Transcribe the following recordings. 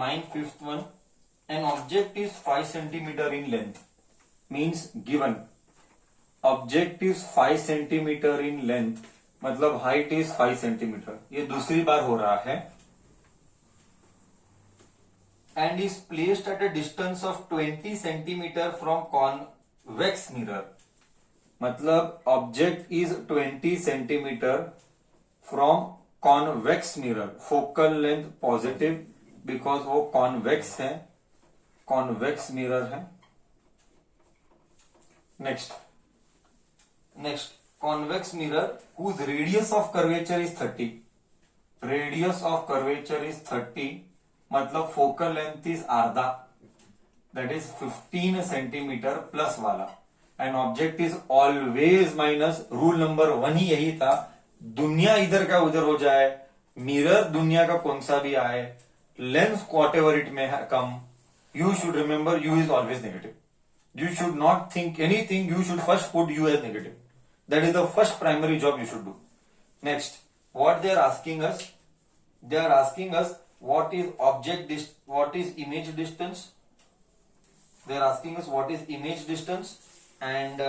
mine fifth one. An object is 5 centimeter in length. Means given object is 5 centimeter in length, मतलब height is 5 centimeter. ये दूसरी बार हो रहा है. And is placed at a distance of 20 centimeter from convex mirror. मतलब object is 20 centimeter from convex mirror. Focal length positive because वो convex है, convex mirror है. Next convex mirror whose radius of curvature is 30. Radius of curvature is 30, मतलब focal length is आधा, that is 15 centimeter plus वाला. And object is always minus. Rule number 1 ही यही था, दुनिया इधर का उधर हो जाए, मिरर दुनिया का कौन सा भी आए, lens whatever it may come, you should remember u is always negative. You should not think anything, you should first put u as negative. That is the first primary job you should do. Next, what they are asking us? They are asking us what is what is image distance? They are asking us what is image distance and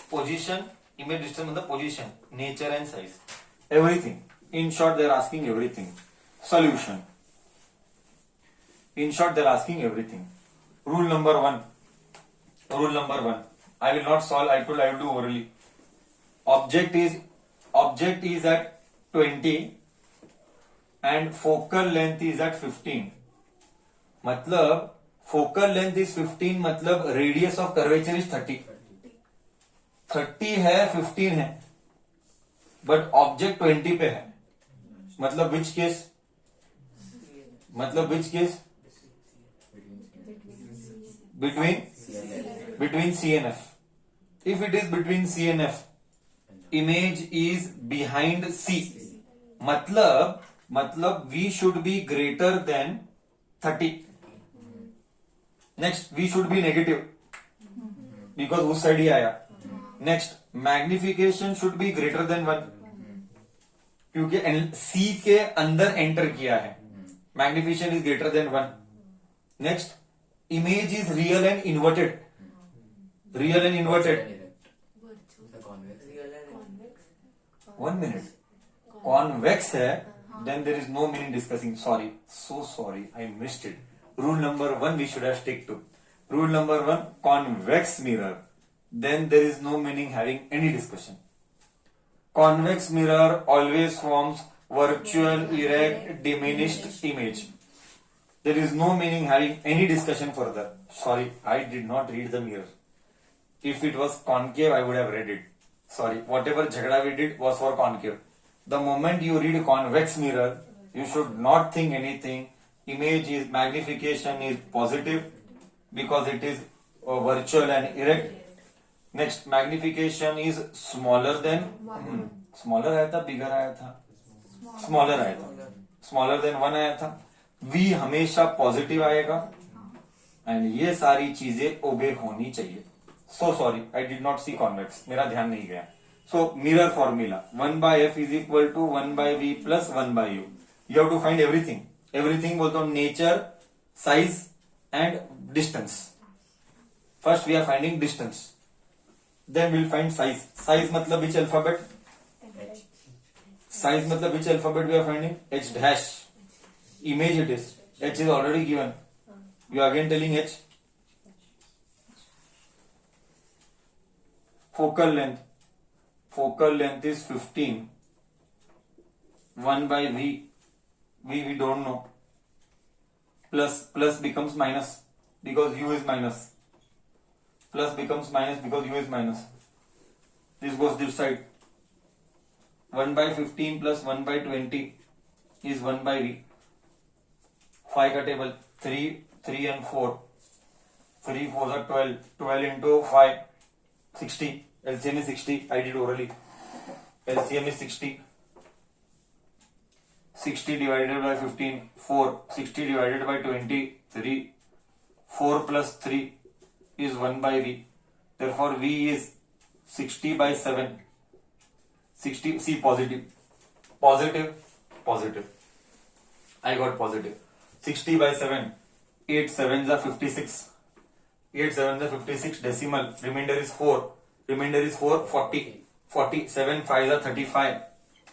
position. Image distance मतलब position, nature and size, everything. In short, they are asking everything. Solution. In short, they are asking everything. Rule number 1. I will not solve. I will do orally. Object is at 20 and focal length is at 15. मतलब focal length is 15, मतलब radius of curvature is 30. 30 है, 15 है, but object 20 पे है. मतलब which case? Between C and F. If it is between C and F, image is behind C. मतलब V should be greater than 30. Next, V should be negative because उस side ही आया. Next, magnification should be greater than 1 क्योंकि C के अंदर enter किया है. Magnification is greater than 1. Next, image is real and inverted. One minute. Convex है, then there is no meaning discussing. Sorry, so sorry, I missed it. Rule number 1 we should have stick to. Rule number 1, convex mirror. Then there is no meaning having any discussion. Convex mirror always forms virtual, erect, diminished image. There is no meaning having any discussion further. Sorry, I did not read the mirror. If it was concave, I would have read it. Sorry, whatever jhagda we did was for concave. The moment you read convex mirror, you should not think anything. Image is magnification is positive because it is virtual and erect. Next, magnification is smaller than smaller आया था, bigger आया था, smaller आया था, smaller than 1 आया था. V हमेशा positive आएगा एंड ये सारी चीजें ओबे होनी चाहिए. So sorry, I did not see convex, मेरा ध्यान नहीं गया. So mirror formula 1/f is equal to 1/v plus 1/u. You have to find everything बोलता हूं, nature, size and distance. First we are finding distance, then will find size. Size मतलब which alphabet? Size मतलब which alphabet we are finding? H dash. Image it is. H is already given. You are again telling H. Focal length. Focal length is 15. 1/v. We don't know. Plus becomes minus because u is minus. Plus becomes minus because u is minus. This goes this side. 1/15 plus 1/20 is 1/v. 5 का table 3 and 4. 3 4s are 12. 12 into 5 60. LCM is 60. I did orally. LCM is 60. 60 divided by 15 4. 60 divided by 20 3. 4 plus 3 is 1/v. Therefore v is 60 by 7. 60, see positive. I got positive. 60/7, 8 7s are 56, 8 7s are 56, decimal, remainder is 4, 40, 40, 7 5s are 35,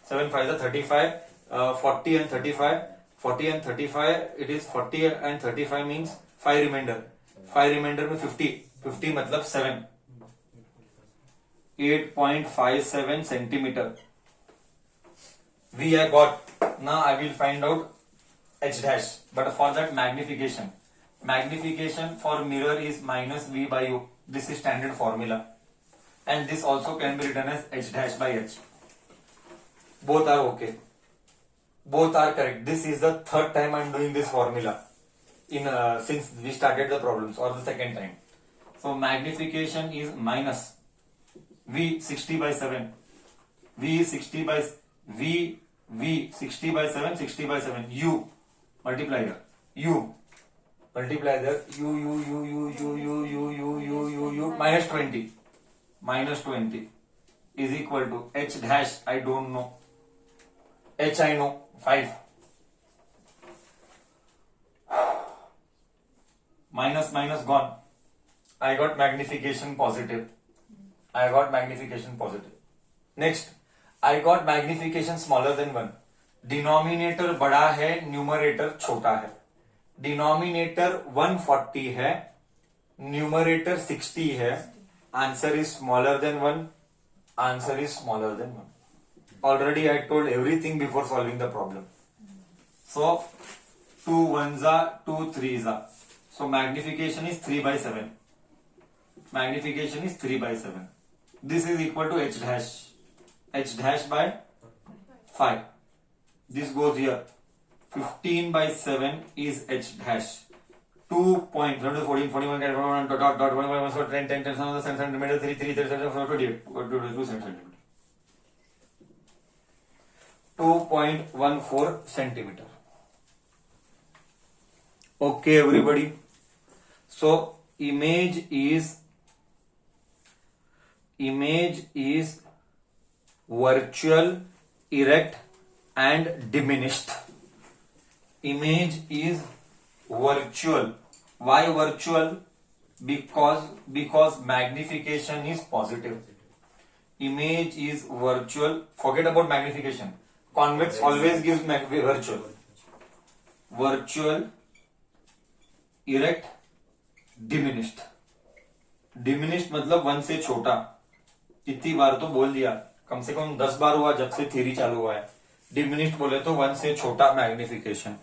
7 5s are 35, 40 and 35, 40 and 35, it is 40 and 35 means 5 remainder, 5 remainder में 50, 50 मतलब 7, 8.57 centimeter. V I got. Now I will find out H dash. But for that magnification for mirror is minus V by U. This is standard formula. And this also can be written as H dash by H. Both are okay. Both are correct. This is the third time I am doing this formula since we started the problems, or the second time. So magnification is minus V 60/7. V is 60/7. U multiply the U minus 20 is equal to H dash. I don't know. H I know 5. Minus gone. I got magnification positive. Next, I got magnification smaller than 1. Denominator बड़ा है, numerator छोटा है. Denominator 140 है, numerator 60 है. Answer is smaller than 1. Already I told everything before solving the problem. So 2 1s are 2 3s are. So magnification is 3/7. This is equal to H dash. H dash by 5. This goes here. 15/7 is H dash. 2 point 14 41 dot 10 centimeter 3 2 centimeter. 2.14 centimeter. Okay, everybody. So image is virtual, erect and diminished. Image is virtual. Why virtual? Because magnification is positive. Image is virtual. Forget about magnification. Convex always gives virtual. Virtual, erect, diminished. Diminished मतलब 1 से छोटा. इतनी बार तो बोल दिया, कम से कम 10 बार हुआ जब से थ्योरी चालू हुआ है. डिमिनिश्ड बोले तो 1 से छोटा मैग्निफिकेशन.